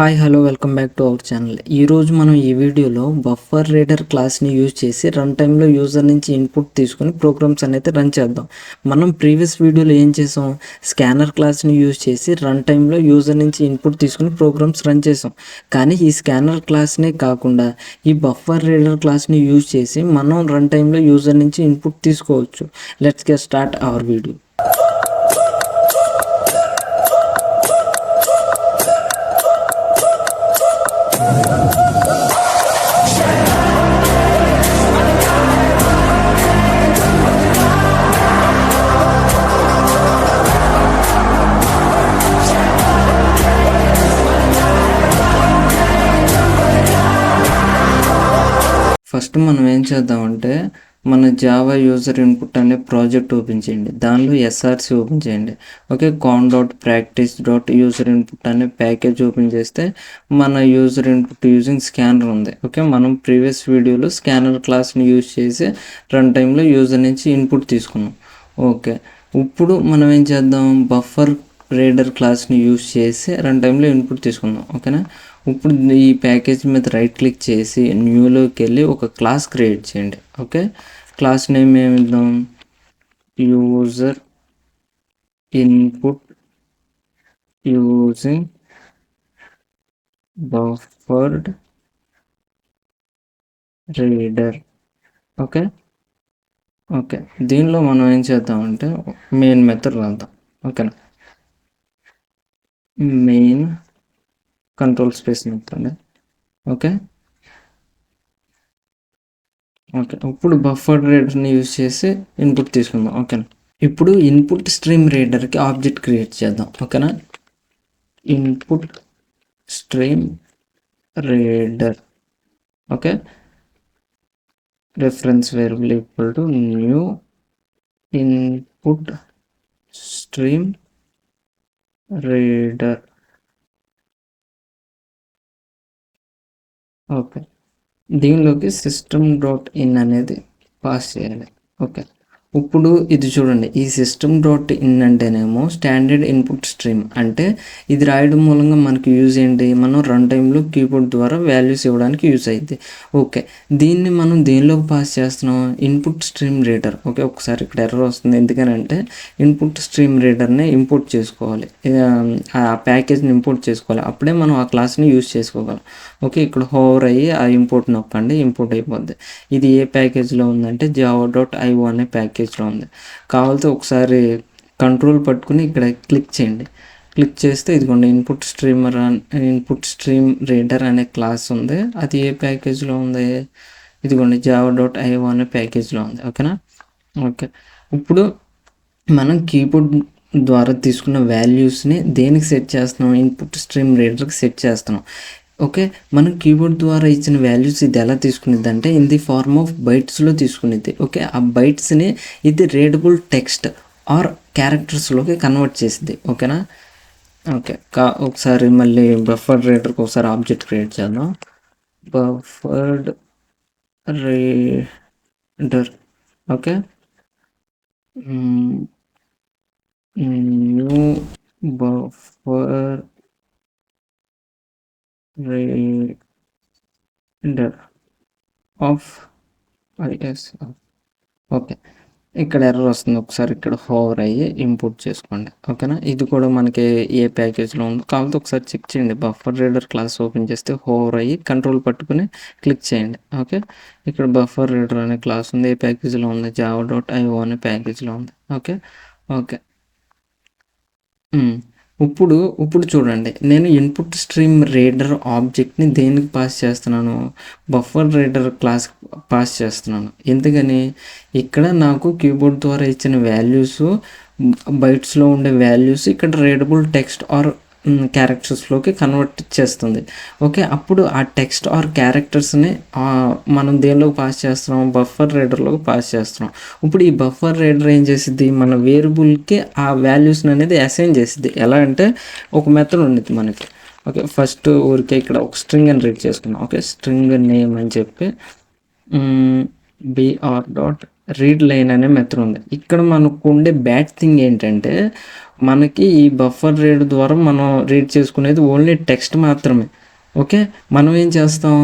Hi hello welcome back to our channel. ఈరోజు మనం ఈ వీడియోలో బఫర్ రీడర్ క్లాస్ని యూజ్ చేసి రన్ టైంలో యూజర్ నుంచి ఇన్పుట్ తీసుకుని ప్రోగ్రామ్స్ అనేది రన్ చేద్దాం. మనం ప్రీవియస్ వీడియోలో ఏం చేసాం, స్కానర్ క్లాస్ని యూజ్ చేసి రన్ టైంలో యూజర్ నుంచి ఇన్పుట్ తీసుకుని ప్రోగ్రామ్స్ రన్ చేసాం. కానీ ఈ స్కానర్ క్లాస్నే కాకుండా ఈ బఫర్ రీడర్ క్లాస్ని యూజ్ చేసి మనం రన్ టైంలో యూజర్ నుంచి ఇన్పుట్ తీసుకోవచ్చు. Let's get start our video. First మనం ఏం చేద్దామంటే మన జావా యూజర్ ఇన్పుట్ అనే ప్రాజెక్ట్ ఓపెన్ చేయండి. దానిలో ఎస్ఆర్సి ఓపెన్ చేయండి. ఓకే, con.practice.user input అనే ప్యాకేజ్ ఓపెన్ చేస్తే మన యూజర్ ఇన్పుట్ యూజింగ్ స్కానర్ ఉంది. ఓకే, మనం ప్రీవియస్ వీడియోలో స్కానర్ క్లాస్ని యూజ్ చేసి రన్ టైంలో యూజర్ నుంచి ఇన్పుట్ తీసుకున్నాం. ఓకే, ఇప్పుడు మనం ఏం చేద్దాం, బఫర్ రీడర్ క్లాస్ని యూజ్ చేసి రన్ టైంలో ఇన్పుట్ తీసుకుందాం. ఓకేనా, ఇప్పుడు ఈ ప్యాకేజ్ మీద రైట్ క్లిక్ చేసి న్యూలోకి వెళ్ళి ఒక క్లాస్ క్రియేట్ చేయండి. ఓకే, క్లాస్ నేమ్ ఏమిద్దాం, user input using buffered reader. Okay okay దీనిలో మనం ఏం చేద్దామంటే మెయిన్ మెథడ్ రాద్దాం. ఓకేనా, మెయిన్ కంట్రోల్ స్పేస్ నొక్కండి. ఓకే ఓకే ఇప్పుడు బఫర్ రీడర్ని యూజ్ చేసి ఇన్పుట్ తీసుకుందాం. ఓకేనా, ఇప్పుడు ఇన్పుట్ స్ట్రీమ్ రీడర్కి ఆబ్జెక్ట్ క్రియేట్ చేద్దాం. ఓకేనా, input stream reader. Okay, reference variable equal to new input stream reader. Okay, దీనిలోకి system.in అనేది పాస్ చేయాలి. ఓకే, ఇప్పుడు ఇది చూడండి, ఈ system.in అంటేనేమో స్టాండర్డ్ ఇన్పుట్ స్ట్రీమ్, అంటే ఇది రాయడం మూలంగా మనకి యూజ్ ఏంటి, మనం రన్ టైంలో కీబోర్డ్ ద్వారా వాల్యూస్ ఇవ్వడానికి యూజ్ అయింది. ఓకే, దీన్ని మనం దేనిలోకి పాస్ చేస్తున్నాం, ఇన్పుట్ స్ట్రీమ్ రీడర్. ఓకే, ఒకసారి ఇక్కడ ఎర్రర్ వస్తుంది, ఎందుకనంటే ఇన్పుట్ స్ట్రీమ్ రీడర్ని ఇంపోర్ట్ చేసుకోవాలి, ఆ ప్యాకేజ్ని ఇంపోర్ట్ చేసుకోవాలి, అప్పుడే మనం ఆ క్లాస్ని యూజ్ చేసుకోగలం. ఓకే, ఇక్కడ హోవర్ అయ్యి ఆ ఇంపోర్ట్ నొక్కండి, ఇంపోర్ట్ అయిపోద్ది. ఇది ఏ ప్యాకేజ్లో ఉందంటే java.io అనే ప్యాకేజ్లో ఉంది. కావాలితే ఒకసారి కంట్రోల్ పట్టుకుని ఇక్కడ క్లిక్ చేయండి. క్లిక్ చేస్తే ఇదిగోండి ఇన్పుట్ స్ట్రీమ్ రీడర్ అనే క్లాస్ ఉంది. అది ఏ ప్యాకేజ్లో ఉంది, ఇదిగోండి java.io అనే ప్యాకేజ్లో ఉంది. ఓకేనా, ఓకే ఇప్పుడు మనం కీబోర్డ్ ద్వారా తీసుకున్న వాల్యూస్ని దేనికి సెట్ చేస్తున్నాం, ఇన్పుట్ స్ట్రీమ్ రీడర్కి సెట్ చేస్తున్నాం. ఓకే, మనం కీబోర్డ్ ద్వారా ఇచ్చిన వాల్యూస్ ఇది ఎలా తీసుకునేది అంటే ఇన్ ది ఫార్మ్ ఆఫ్ బైట్స్లో తీసుకునేది. ఓకే, ఆ బైట్స్ని ఇది రీడబుల్ టెక్స్ట్ ఆర్ క్యారెక్టర్స్లోకి కన్వర్ట్ చేసింది. ఓకేనా, ఓకే ఒకసారి మళ్ళీ బఫర్ రీడర్కి ఒకసారి ఆబ్జెక్ట్ క్రియేట్ చేద్దాం. Buffered reader. Okay, new buffer reader of is. Okay, ఇక్కడ ఎర్రర్ వస్తుంది, ఒకసారి ఇక్కడ హోవర్ అయ్యి ఇంపోర్ట్ చేసుకోండి. ఓకేనా, ఇది కూడా మనకి ఏ ప్యాకేజ్లో ఉందో కాకపోతే ఒకసారి చెక్ చేయండి. బఫర్ రీడర్ క్లాస్ ఓపెన్ చేస్తే హోవర్ అయ్యి కంట్రోల్ పట్టుకుని క్లిక్ చేయండి. ఓకే, ఇక్కడ బఫర్ రీడర్ అనే క్లాస్ ఉంది, ఏ ప్యాకేజ్లో ఉంది, java.io అనే ప్యాకేజ్లో ఉంది. ఓకే ఓకే ఇప్పుడు చూడండి, నేను ఇన్పుట్ స్ట్రీమ్ రీడర్ ఆబ్జెక్ట్ని దేనికి పాస్ చేస్తున్నాను, బఫర్ రీడర్ క్లాస్ పాస్ చేస్తున్నాను. ఎందుకని, ఇక్కడ నాకు కీబోర్డ్ ద్వారా ఇచ్చిన వాల్యూస్ బైట్స్లో ఉండే వాల్యూస్ ఇక్కడ రీడబుల్ టెక్స్ట్ ఆర్ క్యారెక్టర్స్లోకి కన్వర్ట్ చేస్తుంది. ఓకే, అప్పుడు ఆ టెక్స్ట్ ఆర్ క్యారెక్టర్స్ని మనం దేనిలోకి పాస్ చేస్తున్నాం, బఫర్ రీడర్లోకి పాస్ చేస్తున్నాం. ఇప్పుడు ఈ బఫర్ రీడర్ ఏం చేసిద్ది, మన వేరియబుల్కి ఆ వాల్యూస్ని అనేది అసైన్ చేసిద్ది. ఎలా అంటే ఒక మెథడ్ ఉండేది మనకి. ఓకే, ఫస్ట్ ఊరికే ఇక్కడ ఒక స్ట్రింగ్ అని రీడ్ చేసుకున్నాం. ఓకే, స్ట్రింగ్ నేమ్ అని చెప్పి br.read రీడ్ లైన్ అనే మెథడ్ ఉంది. ఇక్కడ మనకు ఉండే బ్యాడ్ థింగ్ ఏంటంటే మనకి ఈ బఫర్ రీడ్ ద్వారా మనం రీడ్ చేసుకునేది ఓన్లీ టెక్స్ట్ మాత్రమే. ఓకే, మనం ఏం చేస్తాం,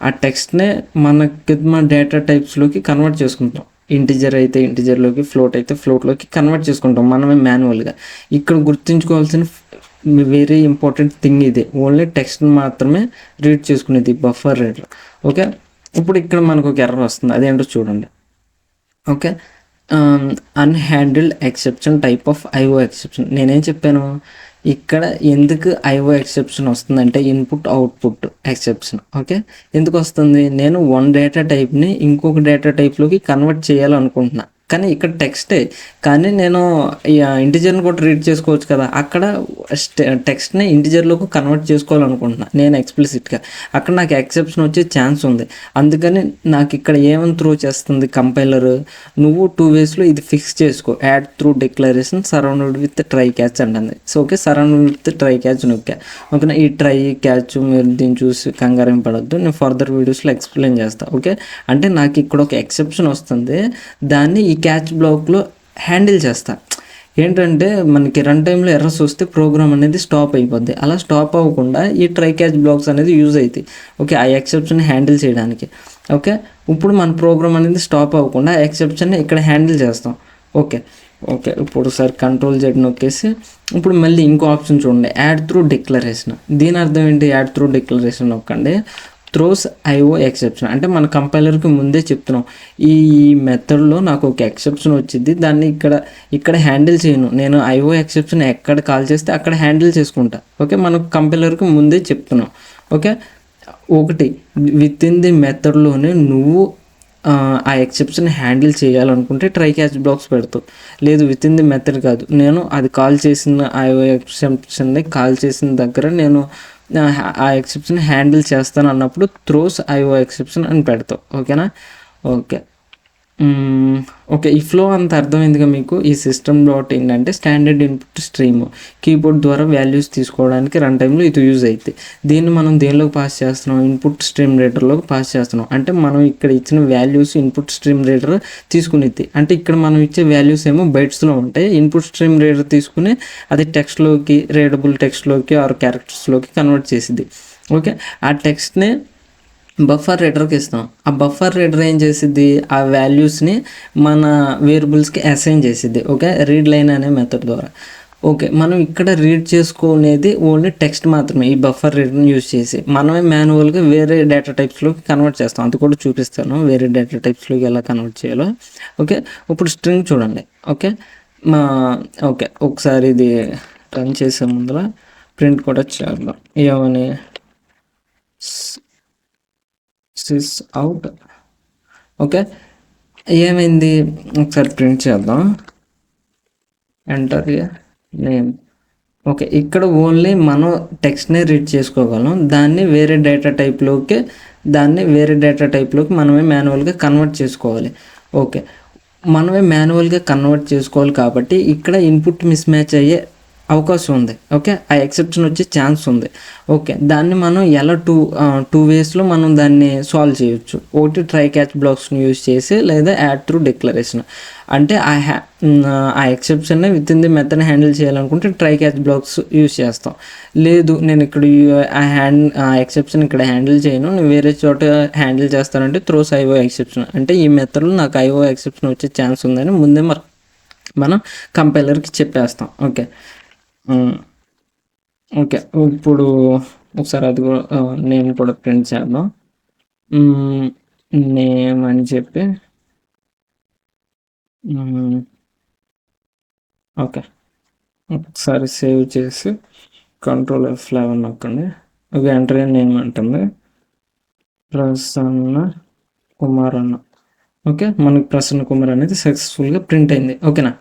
ఆ టెక్స్ట్నే మన డేటా టైప్స్లోకి కన్వర్ట్ చేసుకుంటాం. ఇంటిజర్ అయితే ఇంటిజర్లోకి, ఫ్లోట్ అయితే ఫ్లోట్లోకి కన్వర్ట్ చేసుకుంటాం మనమే మాన్యువల్గా. ఇక్కడ గుర్తుంచుకోవాల్సిన వెరీ ఇంపార్టెంట్ థింగ్ ఇది, ఓన్లీ టెక్స్ట్ మాత్రమే రీడ్ చేసుకునేది బఫర్ రీడర్. ఓకే, ఇప్పుడు ఇక్కడ మనకు ఒక ఎర్రర్ వస్తుంది, అదేంటో చూడండి. Okay, unhandled exception type of IO exception. నేనేం చెప్పాను ఇక్కడ, ఎందుకు ఐఓ ఎక్సెప్షన్ వస్తుందంటే ఇన్పుట్ అవుట్పుట్ ఎక్సెప్షన్. ఓకే, ఎందుకు వస్తుంది, నేను వన్ డేటా టైప్ని ఇంకొక డేటా టైప్లోకి కన్వర్ట్ చేయాలనుకుంటున్నా, కానీ ఇక్కడ టెక్స్టే, కానీ నేను ఇంటిజర్ని కూడా రీడ్ చేసుకోవచ్చు కదా, అక్కడ టెక్స్ట్ని ఇంటిజర్లోకి కన్వర్ట్ చేసుకోవాలనుకుంటున్నా నేను ఎక్స్ప్లిసిట్గా, అక్కడ నాకు ఎక్సెప్షన్ వచ్చే ఛాన్స్ ఉంది. అందుకని నాకు ఇక్కడ ఏమని త్రో చేస్తుంది కంపైలర్, నువ్వు 2 వేస్లో ఇది ఫిక్స్ చేసుకో, add throws declaration surrounded with try catch అంటుంది. So okay, surrounded with try catch నొక్కా. ఓకేనా, ఈ ట్రై క్యాచ్ మీరు దీన్ని చూసి కంగారేం పడద్దు, నేను ఫర్దర్ వీడియోస్లో ఎక్స్ప్లెయిన్ చేస్తాను. ఓకే, అంటే నాకు ఇక్కడ ఒక ఎక్సెప్షన్ వస్తుంది, దాన్ని ఈ క్యాచ్ బ్లాక్లో హ్యాండిల్ చేస్తా. ఏంటంటే మనకి రన్ టైంలో ఎర్రర్స్ వస్తే ప్రోగ్రామ్ అనేది స్టాప్ అయిపోద్ది, అలా స్టాప్ అవ్వకుండా ఈ ట్రై క్యాచ్ బ్లాక్స్ అనేది యూజ్ అవుతాయి. ఓకే, ఆ ఎక్సెప్షన్ హ్యాండిల్ చేయడానికి. ఓకే, ఇప్పుడు మన ప్రోగ్రామ్ అనేది స్టాప్ అవ్వకుండా ఆ ఎక్సెప్షన్ని ఇక్కడ హ్యాండిల్ చేస్తాం. ఓకే ఓకే, ఇప్పుడు సార్ Ctrl+Z నొక్కేసి ఇప్పుడు మళ్ళీ ఇంకో ఆప్షన్ చూడండి, యాడ్ త్రూ డిక్లరేషన్. దీని అర్థం ఏంటి, యాడ్ త్రూ డిక్లరేషన్ నొక్కండి, త్రోస్ ఐఓ ఎక్సెప్షన్. అంటే మన కంపైలర్కి ముందే చెప్తున్నాం, ఈ మెథడ్లో నాకు ఒక ఎక్సెప్షన్ వచ్చింది, దాన్ని ఇక్కడ హ్యాండిల్ చేయను, నేను ఐఓ ఎక్సెప్షన్ ఎక్కడ కాల్ చేస్తే అక్కడ హ్యాండిల్ చేసుకుంటా. ఓకే, మనకు కంపైలర్కి ముందే చెప్తున్నాం. ఓకే, ఒకటి విత్ ఇన్ ది మెథడ్లోనే నువ్వు ఆ ఎక్సెప్షన్ హ్యాండిల్ చేయాలనుకుంటే ట్రై క్యాచ్ బ్లాక్స్ పెడతావు, లేదు విత్ ఇన్ ది మెథడ్ కాదు, నేను అది కాల్ చేసిన ఐఓ ఎక్సెప్షన్ని కాల్ చేసిన దగ్గర నేను ఆ ఎక్సెప్షన్ హ్యాండిల్ చేస్తాను అన్నప్పుడు త్రోస్ ఐఓ ఎక్సెప్షన్ అని పెడతావు. ఓకేనా, ఓకే ఓకే, ఈ ఫ్లో అంత అర్థమైందిగా మీకు. ఈ System.in అంటే స్టాండర్డ్ ఇన్పుట్ స్ట్రీమ్, కీబోర్డ్ ద్వారా వాల్యూస్ తీసుకోవడానికి రన్ టైంలో ఇది యూజ్ అవుతుంది. దీన్ని మనం దేనిలోకి పాస్ చేస్తున్నాం, ఇన్పుట్ స్ట్రీమ్ రీడర్లోకి పాస్ చేస్తున్నాం. అంటే మనం ఇక్కడ ఇచ్చిన వాల్యూస్ ఇన్పుట్ స్ట్రీమ్ రీడర్ తీసుకునేది, అంటే ఇక్కడ మనం ఇచ్చే వాల్యూస్ ఏమో బైట్స్లో ఉంటాయి, ఇన్పుట్ స్ట్రీమ్ రీడర్ తీసుకుని అది టెక్స్ట్లోకి, రీడబుల్ టెక్స్ట్లోకి ఆర్ క్యారెక్టర్స్లోకి కన్వర్ట్ చేసిద్ది. ఓకే, ఆ టెక్స్ట్ని బఫర్ రీడర్కి ఇస్తాం, ఆ బఫర్ రీడర్ ఏం చేసిద్ది, ఆ వాల్యూస్ని మన వేరియబుల్స్కి అసైన్ చేసిద్ది. ఓకే, రీడ్ లైన్ అనే మెథడ్ ద్వారా. ఓకే, మనం ఇక్కడ రీడ్ చేసుకునేది ఓన్లీ టెక్స్ట్ మాత్రమే, ఈ బఫర్ రీడర్ని యూజ్ చేసి మనమే మాన్యువల్గా వేరే డేటా టైప్స్లోకి కన్వర్ట్ చేస్తాం, అది కూడా చూపిస్తాను వేరే డేటా టైప్స్లోకి ఎలా కన్వర్ట్ చేయాలో. ఓకే, ఇప్పుడు స్ట్రింగ్ చూడండి. ఓకే ఓకే, ఒకసారి ఇది రన్ చేసే ముందర ప్రింట్ కూడా చేద్దాం, ఏమని సిస్ అవుట్. ఓకే, ఏమైంది ఒకసారి ప్రింట్ చేద్దాం, ఎంటర్ నేమ్. ఓకే, ఇక్కడ ఓన్లీ మనం టెక్స్ట్నే రీడ్ చేసుకోగలం, దాన్ని వేరే డేటా టైప్లోకి మనమే మాన్యువల్గా కన్వర్ట్ చేసుకోవాలి. ఓకే, మనమే మాన్యువల్గా కన్వర్ట్ చేసుకోవాలి కాబట్టి ఇక్కడ ఇన్పుట్ మిస్ మ్యాచ్ అయ్యే అవకాశం ఉంది. ఓకే, ఆ ఎక్సెప్షన్ వచ్చే ఛాన్స్ ఉంది. ఓకే, దాన్ని మనం ఎలా టూ వేస్లో మనం దాన్ని సాల్వ్ చేయొచ్చు. ఒకటి ట్రై క్యాచ్ బ్లాక్స్ని యూజ్ చేసి, లేదా యాడ్ త్రూ డిక్లరేషన్. అంటే ఆ ఎక్సెప్షన్ని within the method handle చేయాలనుకుంటే ట్రై క్యాచ్ బ్లాక్స్ యూజ్ చేస్తాం. లేదు నేను ఇక్కడ ఆ ఎక్సెప్షన్ ఇక్కడ హ్యాండిల్ చేయను, నేను వేరే చోట హ్యాండిల్ చేస్తానంటే త్రోస్ ఐఓ ఎక్సెప్షన్. అంటే ఈ మెథడ్లో నాకు ఐఓ ఎక్సెప్షన్ వచ్చే ఛాన్స్ ఉందని ముందే మనం కంపైలర్కి చెప్పేస్తాం. ఓకే ఓకే, ఇప్పుడు ఒకసారి అది కూడా నేమ్ కూడా ప్రింట్ చేద్దాం, నేమ్ అని చెప్పి. ఓకే, ఒకసారి సేవ్ చేసి Ctrl+F11 నొక్కండి. ఓకే, ఎంటర్ నేమ్ అంటుంది ప్రసన్న కుమార్ అన్న. ఓకే, మనకి ప్రసన్న కుమార్ అనేది సక్సెస్ఫుల్గా ప్రింట్ అయింది. ఓకేనా,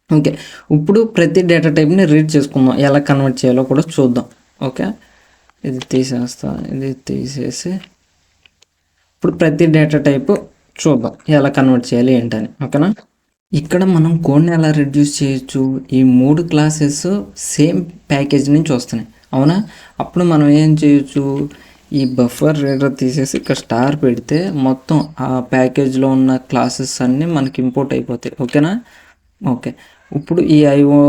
ఓకే, ఇప్పుడు ప్రతి డేటా టైప్ని రీడ్ చేసుకుందాం, ఎలా కన్వర్ట్ చేయాలో కూడా చూద్దాం. ఓకే, ఇది తీసేసి ఇప్పుడు ప్రతి డేటా టైపు చూద్దాం ఎలా కన్వర్ట్ చేయాలి ఏంటని. ఓకేనా, ఇక్కడ మనం కోడ్ని ఎలా రిడ్యూస్ చేయొచ్చు, ఈ 3 క్లాసెస్ సేమ్ ప్యాకేజ్ నుంచి వస్తున్నాయి అవునా. అప్పుడు మనం ఏం చేయొచ్చు, ఈ బఫర్ రీడర్ తీసేసి ఇక్కడ స్టార్ పెడితే మొత్తం ఆ ప్యాకేజ్లో ఉన్న క్లాసెస్ అన్నీ మనకి ఇంపోర్ట్ అయిపోతాయి. ఓకేనా? ఓకే. ఇప్పుడు ఈ ఐఓ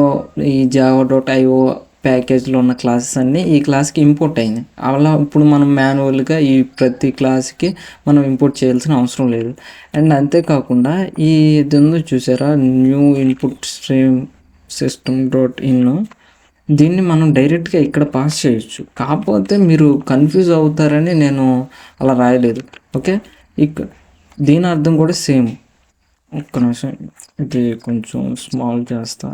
ఈ జావా డాట్ ఐఓ ప్యాకేజ్లో ఉన్న క్లాసెస్ అన్నీ ఈ క్లాస్కి ఇంపోర్ట్ అయింది. అలా ఇప్పుడు మనం మాన్యువల్గా ఈ ప్రతి క్లాస్కి మనం ఇంపోర్ట్ చేయాల్సిన అవసరం లేదు. అండ్ అంతేకాకుండా ఈ ఇది ఉందో చూసారా, new input stream system dot in, దీన్ని మనం డైరెక్ట్గా ఇక్కడ పాస్ చేయొచ్చు. కాకపోతే మీరు కన్ఫ్యూజ్ అవుతారని నేను అలా రాయలేదు. ఓకే, దీని అర్థం కూడా సేమ్. ఒక్క నిమిషం, ఇది కొంచెం స్మాల్ చేస్తా.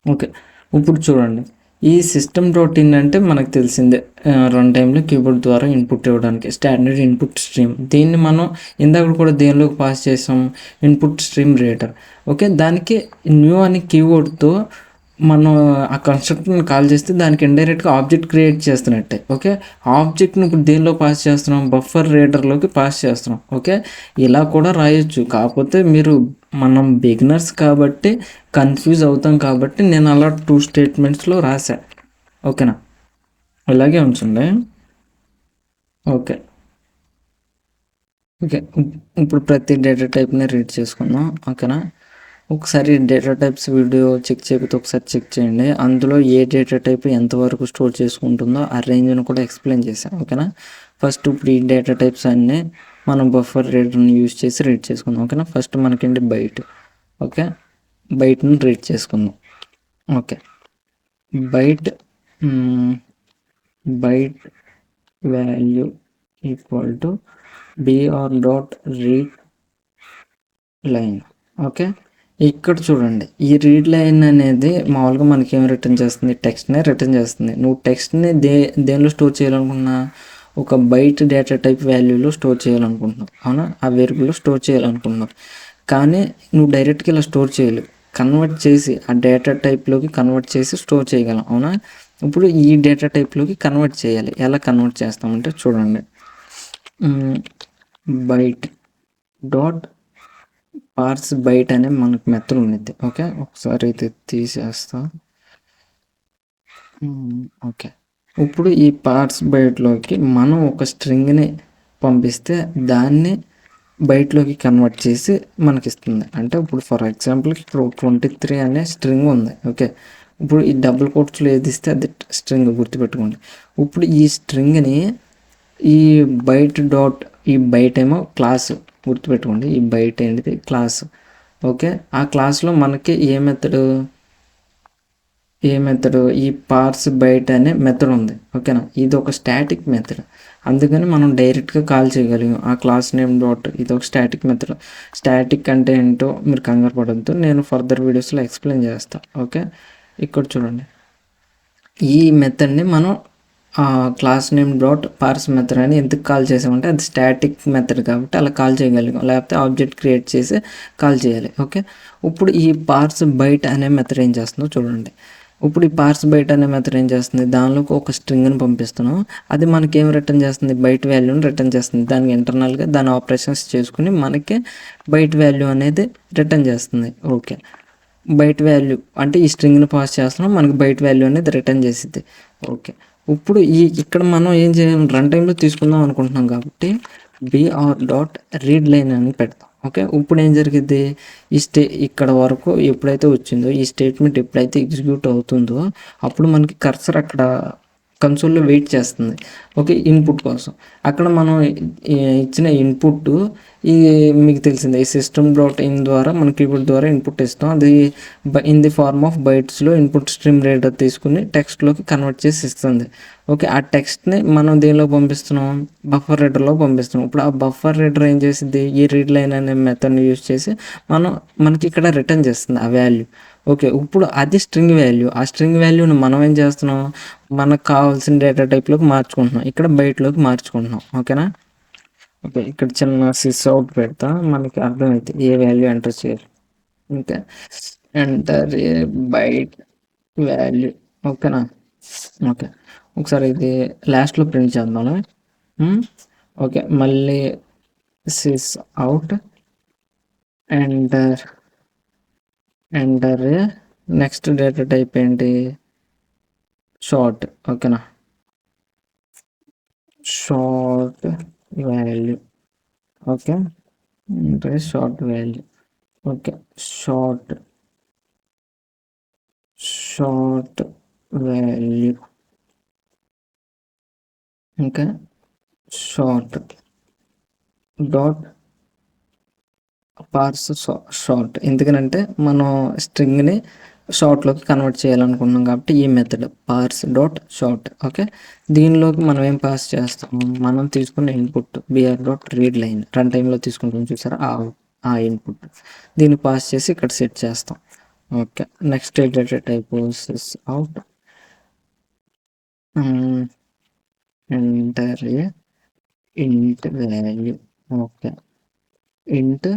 ఓకే, ఇప్పుడు చూడండి, ఈ సిస్టమ్ డాట్ ఇన్ అంటే మనకు తెలిసిందే, రన్ టైంలో కీబోర్డ్ ద్వారా ఇన్పుట్ ఇవ్వడానికి స్టాండర్డ్ ఇన్పుట్ స్ట్రీమ్. దీన్ని మనం ఇందాక కూడా దేనిలోకి పాస్ చేసాం, ఇన్పుట్ స్ట్రీమ్ రీడర్. ఓకే, దానికి న్యూ అనే కీవర్డ్తో మనం ఆ కన్స్ట్రక్టర్ని కాల్ చేస్తే దానికి ఇండైరెక్ట్గా ఆబ్జెక్ట్ క్రియేట్ చేస్తున్నట్టే. ఓకే, ఆబ్జెక్ట్ని ఇప్పుడు దేనిలో పాస్ చేస్తున్నాం, బఫర్ రీడర్లోకి పాస్ చేస్తున్నాం. ఓకే, ఇలా కూడా రాయొచ్చు. కాకపోతే మనం బిగినర్స్ కాబట్టి కన్ఫ్యూజ్ అవుతాం కాబట్టి నేను అలా 2 స్టేట్మెంట్స్లో రాసా. ఓకేనా? ఇలాగే ఉంచండి. ఓకే ఓకే, ఇప్పుడు ప్రతి డేటా టైప్ని రీడ్ చేసుకుందాం. ఓకేనా? ఒకసారి డేటా టైప్స్ వీడియో చెక్ చేయకపోతే ఒకసారి చెక్ చేయండి. అందులో ఏ డేటా టైప్ ఎంతవరకు స్టోర్ చేసుకుంటుందో ఆ రేంజ్ను కూడా ఎక్స్ప్లెయిన్ చేశాను. ఓకేనా? ఫస్ట్ ఇప్పుడు ఈ డేటా టైప్స్ అన్నీ మనం బఫర్ రీడర్ని యూజ్ చేసి రీడ్ చేసుకుందాం. ఓకేనా? ఫస్ట్ మనకేంటి బైట్. ఓకే, బైట్ని రీడ్ చేసుకుందాం. Okay, byte byte value equal to br dot read line. Okay, ఇక్కడ చూడండి, ఈ రీడ్ లైన్ అనేది మామూలుగా మనకి ఏం రిటర్న్ చేస్తుంది, టెక్స్ట్నే రిటర్న్ చేస్తుంది. నువ్వు టెక్స్ట్ని దేనిలో స్టోర్ చేయాలనుకున్నా, ఒక బైట్ డేటా టైప్ వాల్యూలో స్టోర్ చేయాలనుకుంటున్నావు. అవునా? ఆ వేరియబుల్లో స్టోర్ చేయాలనుకుంటున్నావు. కానీ నువ్వు డైరెక్ట్గా ఇలా స్టోర్ చేయలేవు, కన్వర్ట్ చేసి ఆ డేటా టైప్లోకి కన్వర్ట్ చేసి స్టోర్ చేయగలం. అవునా? ఇప్పుడు ఈ డేటా టైప్లోకి కన్వర్ట్ చేయాలి. ఎలా కన్వర్ట్ చేస్తామంటే చూడండి, బైట్ డాట్ పార్స్ బైట్ అనే మనకు మెథడ్ ఉంది. ఓకే, ఒకసారి ఇది తీసేస్తా. ఓకే, ఇప్పుడు ఈ పార్ట్స్ బైట్లోకి మనం ఒక స్ట్రింగ్ని పంపిస్తే దాన్ని బైట్లోకి కన్వర్ట్ చేసి మనకిస్తుంది. అంటే ఇప్పుడు ఫర్ ఎగ్జాంపుల్ ఇప్పుడు 23 అనే స్ట్రింగ్ ఉంది. ఓకే, ఇప్పుడు ఈ డబుల్ కోట్స్లో ఏది ఇస్తే అది స్ట్రింగ్, గుర్తుపెట్టుకోండి. ఇప్పుడు ఈ స్ట్రింగ్ని ఈ బైట్ డాట్, ఈ బైట్ ఏమో క్లాస్, గుర్తుపెట్టుకోండి. ఈ బైట్ ఏంటిది, క్లాస్. ఓకే, ఆ క్లాస్లో మనకి ఏ మెథడ్, ఈ పార్స్ బైట్ అనే మెథడ్ ఉంది. ఓకేనా? ఇది ఒక స్టాటిక్ మెథడ్, అందుకని మనం డైరెక్ట్గా కాల్ చేయగలిగాం. ఆ క్లాస్ నేమ్ డాట్, ఇది ఒక స్టాటిక్ మెథడ్. స్టాటిక్ అంటే ఏంటో మీరు కంగారు పడద్దు, నేను ఫర్దర్ వీడియోస్లో ఎక్స్ప్లెయిన్ చేస్తాను. ఓకే, ఇక్కడ చూడండి, ఈ మెథడ్ని మనం క్లాస్ నేమ్ డాట్ పార్స్ మెథడ్ అని ఎందుకు కాల్ చేసామంటే అది స్టాటిక్ మెథడ్ కాబట్టి అలా కాల్ చేయగలిగాం, లేకపోతే ఆబ్జెక్ట్ క్రియేట్ చేసి కాల్ చేయాలి. ఓకే, ఇప్పుడు ఈ పార్స్ బైట్ అనే మెథడ్ ఏం చేస్తుందో చూడండి. ఇప్పుడు ఈ పార్స్ బైట్ అనే మెథడ్ ఏం చేస్తుంది, దానిలోకి ఒక స్ట్రింగ్ని పంపిస్తున్నాం, అది మనకి ఏం రిటర్న్ చేస్తుంది, బైట్ వాల్యూని రిటర్న్ చేస్తుంది. దానికి ఇంటర్నల్గా దాని ఆపరేషన్స్ చేసుకుని మనకి బైట్ వాల్యూ అనేది రిటర్న్ చేస్తుంది. ఓకే, బైట్ వాల్యూ అంటే ఈ స్ట్రింగ్ని పాస్ చేస్తున్నాం, మనకి బైట్ వాల్యూ అనేది రిటర్న్ చేసిద్ది. ఓకే, ఇప్పుడు ఇక్కడ మనం ఏం చేయాలి, రన్ టైంలో తీసుకుందాం అనుకుంటున్నాం కాబట్టి br డాట్ రీడ్ లైన్ అని పెడతాం. ఓకే, ఇప్పుడు ఏం జరిగిద్ది, ఇక్కడ వరకు ఎప్పుడైతే వచ్చిందో ఈ స్టేట్మెంట్ ఎప్పుడైతే ఎగ్జిక్యూట్ అవుతుందో అప్పుడు మనకి కర్సర్ అక్కడ కన్సోల్లో వెయిట్ చేస్తుంది. ఓకే, ఇన్పుట్ కోసం. అక్కడ మనం ఇచ్చిన ఇన్పుట్ ఈ మీకు తెలిసిందే, ఈ సిస్టమ్ డాట్ ఇన్ ద్వారా మన కీబోర్డ్ ద్వారా ఇన్పుట్ ఇస్తాం. అది ఇన్ ది ఫార్మ్ ఆఫ్ బైట్స్లో ఇన్పుట్ స్ట్రీమ్ రీడర్ తీసుకుని టెక్స్ట్లోకి కన్వర్ట్ చేసి ఇస్తుంది. ఓకే, ఆ టెక్స్ట్ని మనం దేనిలో పంపిస్తున్నాం, బఫర్ రీడర్లో పంపిస్తున్నాం. ఇప్పుడు ఆ బఫర్ రీడర్ ఏం చేసింది, ఈ రీడ్ లైన్ అనే మెథడ్ని యూజ్ చేసి మనకి ఇక్కడ రిటర్న్ చేస్తుంది ఆ వాల్యూ. ఓకే, ఇప్పుడు అది స్ట్రింగ్ వాల్యూ. ఆ స్ట్రింగ్ వాల్యూని మనం ఏం చేస్తున్నాం, మనకు కావాల్సిన డేటా టైప్లోకి మార్చుకుంటున్నాం, ఇక్కడ బైట్లోకి మార్చుకుంటున్నాం. ఓకేనా? ఓకే, ఇక్కడ చిన్న సిస్ అవుట్ పెడతా, మనకి అర్థమైతే ఏ వాల్యూ ఎంటర్ చేయాలి. Okay, enter a byte value. ఓకేనా? ఓకే, ఒకసారి ఇది లాస్ట్లో ప్రింట్ చేద్దాం. ఓకే, మళ్ళీ sys out, enter enter next data type ఏంటి, షార్ట్. ఓకేనా? Short value. Okay. Short value. Okay. Short short value. ఇంకా షార్ట్ డాట్ పార్స్ షార్ట్. ఎందుకనంటే మనం స్ట్రింగ్ని షార్ట్లోకి కన్వర్ట్ చేయాలనుకున్నాం కాబట్టి ఈ method parse dot short. Okay. దీనిలోకి మనం ఏం పాస్ చేస్తాము, మనం తీసుకున్న input BR dot read line run టైంలో తీసుకుంటాం చూసారా, ఆ ఇన్పుట్ దీన్ని పాస్ చేసి ఇక్కడ సెట్ చేస్తాం. Okay. Next data type out enter a int value. Okay. ఇంట్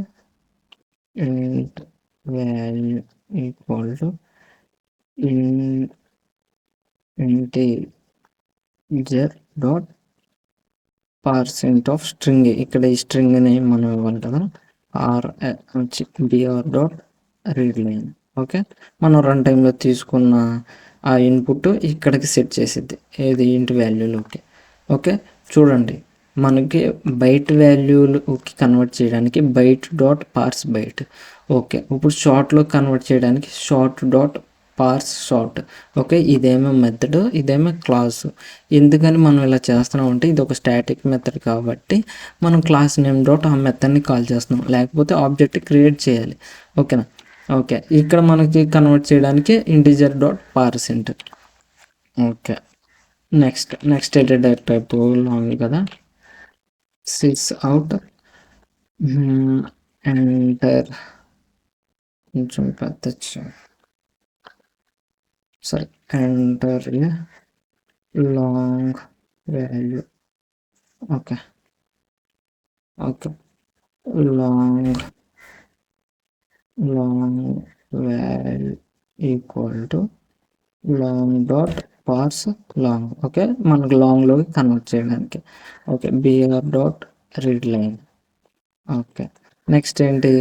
int value equal to integer dot % of string. ఇక్కడ ఈ స్ట్రింగ్ నేమ్ మనం ఇవ్వాలి కదా, br dot read line. Okay. మనం రన్ టైంలో తీసుకున్న ఆ ఇన్పుట్ ఇక్కడికి సెట్ చేసిద్ది, ఏది ఇంటి వాల్యూలోకి. ఓకే. చూడండి, మనకి బైట్ వాల్యూలోకి కన్వర్ట్ చేయడానికి byte dot parse byte. Okay. ఇప్పుడు షార్ట్లో కన్వర్ట్ చేయడానికి short dot parse short. Okay. ఇదేమో మెథడ్, ఇదేమో క్లాస్. ఎందుకని మనం ఇలా చేస్తున్నాం అంటే ఇది ఒక స్టాటిక్ మెథడ్ కాబట్టి మనం క్లాస్ నేమ్ డాట్ ఆ మెథడ్ని కాల్ చేస్తున్నాం, లేకపోతే ఆబ్జెక్ట్ క్రియేట్ చేయాలి. ఓకేనా? ఓకే. ఇక్కడ మనకి కన్వర్ట్ చేయడానికి integer dot parse int. Okay. Next data type long కదా, సిస్ అవుట్ ఎంటర్ కొంచెం పెద్ద సరే enter long value. Okay. Okay. Long value equal to long dot parse long. Okay. మనకు లాంగ్లోకి కన్వర్ట్ చేయడానికి. Okay. BR dot read line. Okay. Next ఏంటి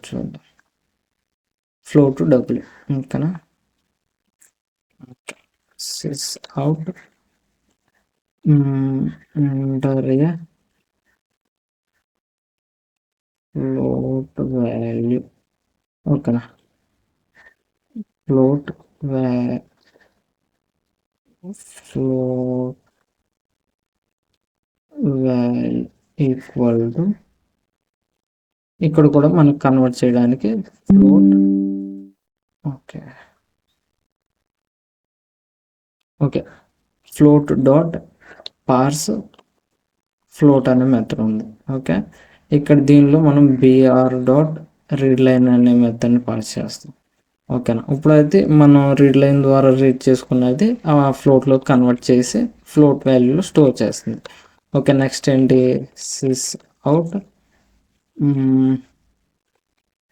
చూద్దాం, flow to W. ఓకేనా? Sys out enter a float value. ఓకేనా? Float value equal to, ఇక్కడ కూడా మనకు కన్వర్ట్ చేయడానికి float. Okay. Okay. Float dot పార్స్ float అనే మెథడ్ ఉంది. ఓకే. ఇక్కడ దీనిలో మనం బిఆర్ డాట్ రీడ్ లైన్ అనే మెథడ్ని పాస్ చేస్తాం. ఓకేనా? ఇప్పుడైతే మనం రీడ్ లైన్ ద్వారా రీడ్ చేసుకున్నది ఆ ఫ్లోట్లో కన్వర్ట్ చేసి ఫ్లోట్ వాల్యూలో స్టోర్ చేస్తుంది. ఓకే. నెక్స్ట్ ఏంటి, sys out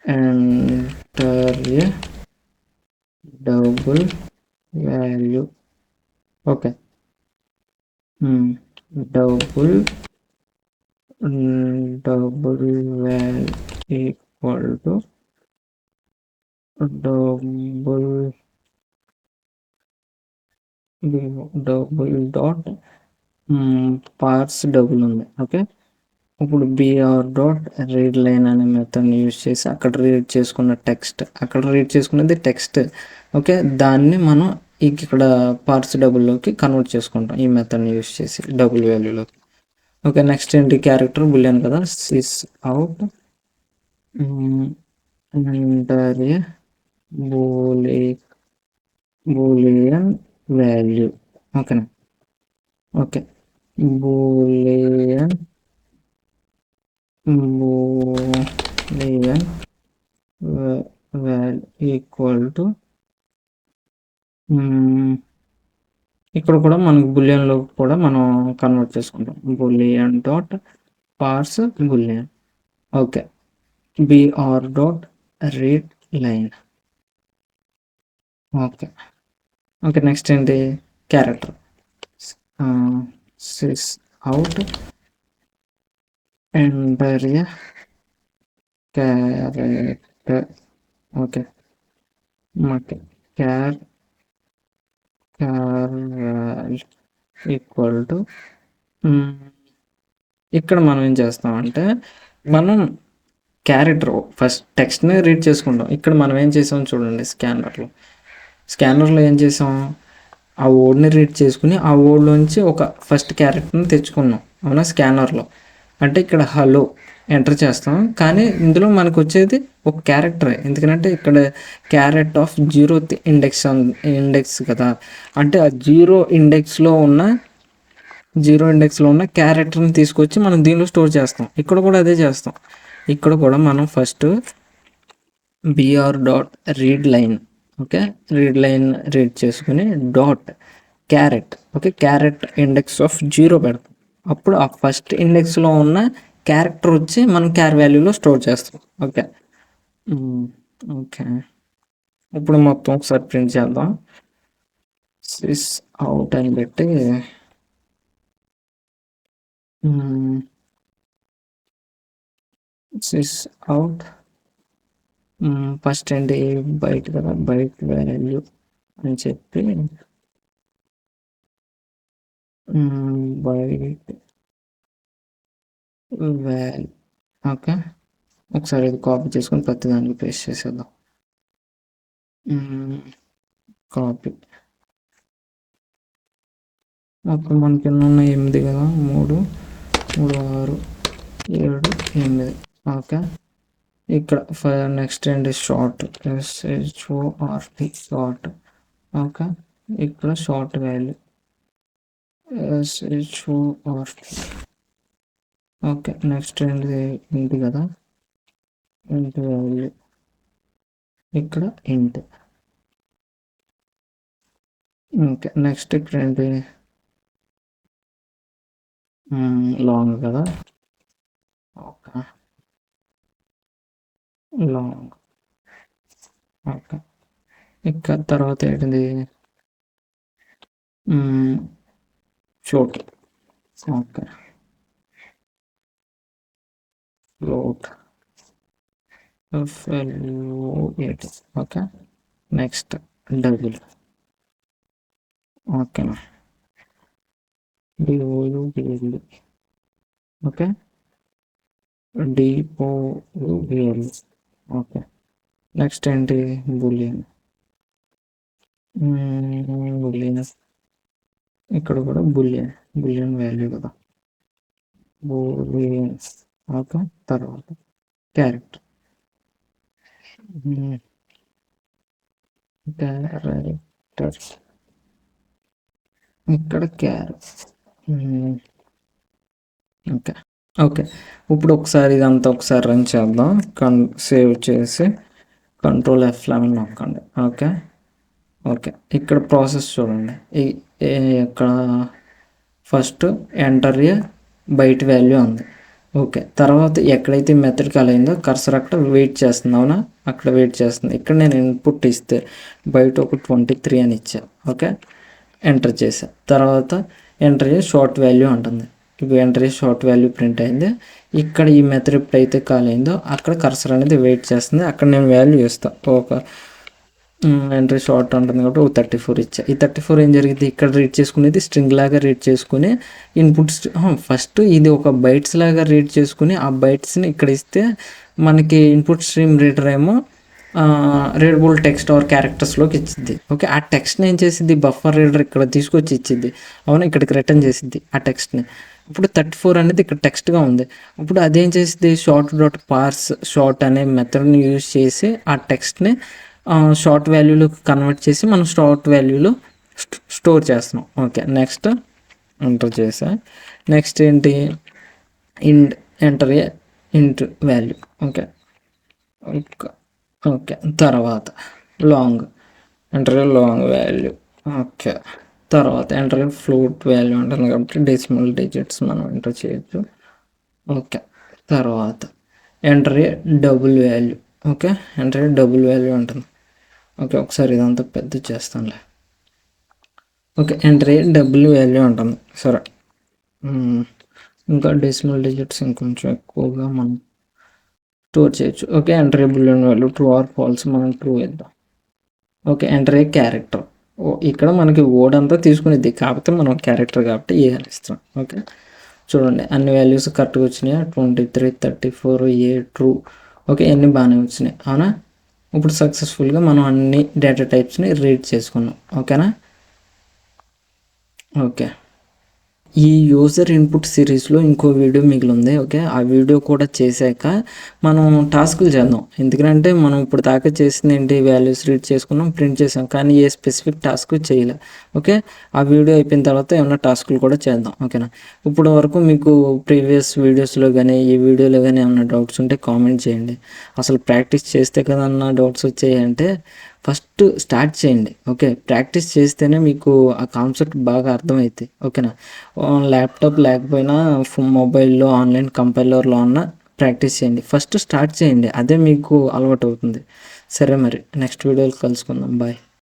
enter a double value. Okay. Double value equal to double dot parse double ఉంది. ఓకే. ఇప్పుడు బిఆర్ డాట్ రీడ్ లైన్ అనే మెథడ్ని యూజ్ చేసి అక్కడ రీడ్ చేసుకున్నది టెక్స్ట్. ఓకే. దాన్ని మనం ఇక్కడ పార్స్ డబుల్లోకి కన్వర్ట్ చేసుకుంటాం ఈ మెథడ్ని యూజ్ చేసి డబుల్ వాల్యూలోకి. ఓకే. నెక్స్ట్ ఏంటి, క్యారెక్టర్ బులియన్ కదా, sys out enter a boolean value. ఓకేనా? Okay. Boolean value equal to, ఇక్కడ కూడా మనకు బులియన్లో కూడా మనం కన్వర్ట్ చేసుకుంటాం, boolean dot parse boolean. Okay. BR dot read line. Okay. Okay. Next ఏంటి, character sys out enter a character. Okay. Okay. Equal to ఇక్కడ మనం ఏం చేస్తామంటే మనం క్యారెక్టర్ ఫస్ట్ టెక్స్ట్ని రీడ్ చేసుకుంటాం. ఇక్కడ మనం ఏం చేసాం చూడండి, స్కానర్లో ఏం చేసాం, ఆ వర్డ్ని రీడ్ చేసుకుని ఆ వర్డ్లోంచి ఒక ఫస్ట్ క్యారెక్టర్ని తెచ్చుకున్నాం అవునా స్కానర్లో. అంటే ఇక్కడ హలో ఎంటర్ చేస్తాం, కానీ ఇందులో మనకు వచ్చేది ఒక క్యారెక్టరే, ఎందుకంటే ఇక్కడ క్యారెట్ ఆఫ్ 0th ఇండెక్స్ కదా. అంటే ఆ జీరో ఇండెక్స్లో ఉన్న క్యారెక్టర్ని తీసుకొచ్చి మనం దీనిలో స్టోర్ చేస్తాం. ఇక్కడ కూడా అదే చేస్తాం. ఇక్కడ కూడా మనం first br dot read line, okay, read చేసుకుని dot caret, okay, caret index of 0 పెడతాం. అప్పుడు ఆ ఫస్ట్ ఇండెక్స్లో ఉన్న క్యారెక్టర్ వచ్చి మనం క్యార్ వాల్యూలో స్టోర్ చేస్తాం. ఓకే. ఓకే, ఇప్పుడు మొత్తం ఒకసారి ప్రింట్ చేద్దాం. సిస్ అవుట్ అని పెట్టి సిస్ అవుట్ ఫస్ట్ ఏంటి బైట్ కదా, బైట్ వాల్యూ అని చెప్పి బైట్ వాల్యూ, ఓకే. ఒకసారి ఇది కాపీ చేసుకొని ప్రతి దానికి పేస్ట్ చేసేద్దాం. కాపీ. అప్పుడు మనకి ఎన్ని ఉన్నాయి, 8 కదా, 3, 6, 7, 8. ఓకే. ఇక్కడ నెక్స్ట్ ఏంటి షార్ట్, SHORT షార్ట్. ఓకే, ఇక్కడ short value SHORT. Okay, next ఏంటి ఇంటి కదా, ఇంటి వాల్యూ ఇక్కడ ఇంట్. ఓకే, నెక్స్ట్ ఇక్కడ ఏంటి లాంగ్ కదా, ఓకే, లాంగ్. ఓకే, ఇక్కడ తర్వాత ఏంటిది short. Okay, float FLOAT. Okay, next double. ఓకేనా, DOUBL. Okay, DOUBL. Okay, next ఏంటి బులియన్. బులియన్ ఇక్కడ కూడా బులియన్ వాల్యూ కదా, బులియన్. ఓకే, తర్వాత క్యారెక్టర్ ఇక్కడ ఓకే. ఓకే, ఇప్పుడు ఒకసారి ఇదంతా ఒకసారి రన్ చేద్దాం. సేవ్ చేసి కంట్రోల్ F11 నొక్కండి. ఓకే. ఓకే, ఇక్కడ ప్రాసెస్ చూడండి. ఇక్కడ first enter a byte value ఉంది. ఓకే, తర్వాత ఎక్కడైతే మెథడ్ కాల్ అయిందో కర్సర్ అక్కడ వెయిట్ చేస్తుంది అవునా, అక్కడ వెయిట్ చేస్తుంది. ఇక్కడ నేను ఇన్పుట్ ఇస్తే బయట ఒక 23 అని ఇచ్చా. ఓకే, ఎంటర్ చేసా. తర్వాత ఎంటర్ చేసి షార్ట్ వాల్యూ ఉంటుంది. ఇప్పుడు ఎంటర్ చేసి షార్ట్ వాల్యూ ప్రింట్ అయింది. ఇక్కడ ఈ మెథడ్ ఎప్పుడైతే కాల్ అయిందో అక్కడ కర్సర్ అనేది వెయిట్ చేస్తుంది. అక్కడ నేను వాల్యూ ఇస్తాను. ఒక ఎంట్రీ షార్ట్ ఉంటుంది కాబట్టి ఒక 34 ఇచ్చా. ఈ 34 ఏం జరిగింది, ఇక్కడ రీడ్ చేసుకునేది స్ట్రింగ్ లాగా రీడ్ చేసుకుని ఇన్పుట్స్ ఫస్ట్ ఇది ఒక బైట్స్ లాగా రీడ్ చేసుకుని ఆ బైట్స్ని ఇక్కడ ఇస్తే మనకి ఇన్పుట్ స్ట్రీమ్ రీడర్ ఏమో రీడబుల్ టెక్స్ట్ ఆర్ క్యారెక్టర్స్లోకి ఇచ్చింది. ఓకే, ఆ టెక్స్ట్ని ఏం చేసింది బఫర్ రీడర్ ఇక్కడ తీసుకొచ్చి ఇచ్చింది అవునా, ఇక్కడికి రిటర్న్ చేసింది ఆ టెక్స్ట్ని. ఇప్పుడు 34 అనేది ఇక్కడ టెక్స్ట్గా ఉంది. ఇప్పుడు అదేం చేసింది, షార్ట్ డాట్ పార్స్ షార్ట్ అనే మెథడ్ని యూజ్ చేసి ఆ టెక్స్ట్ని షార్ట్ వాల్యూలో కన్వర్ట్ చేసి మనం షార్ట్ వాల్యూలో స్టోర్ చేస్తున్నాం. ఓకే, నెక్స్ట్ ఎంటర్ చేసా. నెక్స్ట్ ఏంటి enter a int value. Okay, okay, తర్వాత long enter a long value. Okay, తర్వాత ఎంటర్ ఏ ఫ్లోట్ వాల్యూ ఉంటుంది కాబట్టి డెసిమల్ డిజిట్స్ మనం ఎంటర్ చేయొచ్చు. ఓకే, తర్వాత enter a double value. Okay, enter a double value ఉంటుంది. ఓకే, ఒకసారి ఇదంతా పెద్ద చేస్తానులే. Okay, enter a double value ఉంటుంది. సరే, ఇంకా డెసిమల్ డిజిట్స్ ఇంకొంచెం ఎక్కువగా మనం స్టోర్ చేయొచ్చు. Okay, enter a boolean value true or false మనం ట్రూ ఇద్దాం. Okay, enter a character. ఇక్కడ మనకి ఓడ్ అంతా తీసుకునేది, కాకపోతే మనం క్యారెక్టర్ కాబట్టి ఏ అని ఇస్తాం. ఓకే, చూడండి అన్ని వాల్యూస్ కరెక్ట్గా వచ్చినాయి. 23, 34 ఏ ట్రూ. ఓకే, అన్నీ బాగానే వచ్చినాయి అవునా. ఇప్పుడు సక్సెస్ఫుల్గా మనం అన్ని డేటా టైప్స్ని రీడ్ చేసుకున్నాం. ఓకేనా. ఓకే, ఈ యూజర్ ఇన్పుట్ సిరీస్లో ఇంకో వీడియో మిగిలింది. ఓకే, ఆ వీడియో కూడా చేశాక మనం టాస్కులు చేద్దాం. ఎందుకంటే మనం ఇప్పుడు దాకా చేసింది ఏంటి, వాల్యూస్ రీడ్ చేసుకున్నాం, ప్రింట్ చేసాం, కానీ ఏ స్పెసిఫిక్ టాస్క్ చేయలే. ఓకే, ఆ వీడియో అయిపోయిన తర్వాత ఏమైనా టాస్కులు కూడా చేద్దాం. ఓకేనా. ఇప్పుడు వరకు మీకు ప్రీవియస్ వీడియోస్లో కానీ ఈ వీడియోలో కానీ ఏమైనా డౌట్స్ ఉంటే కామెంట్ చేయండి. అసలు ప్రాక్టీస్ చేస్తే కదన్నా డౌట్స్ వచ్చాయి అంటే ఫస్ట్ స్టార్ట్ చేయండి. ఓకే, ప్రాక్టీస్ చేస్తేనే మీకు ఆ కాన్సెప్ట్ బాగా అర్థమవుతాయి. ఓకేనా. ల్యాప్టాప్ లేకపోయినా మొబైల్లో ఆన్లైన్ కంపైలర్లో అన్న ప్రాక్టీస్ చేయండి. ఫస్ట్ స్టార్ట్ చేయండి, అదే మీకు అలవాటు అవుతుంది. సరే మరి నెక్స్ట్ వీడియోలో కలుసుకుందాం. బాయ్.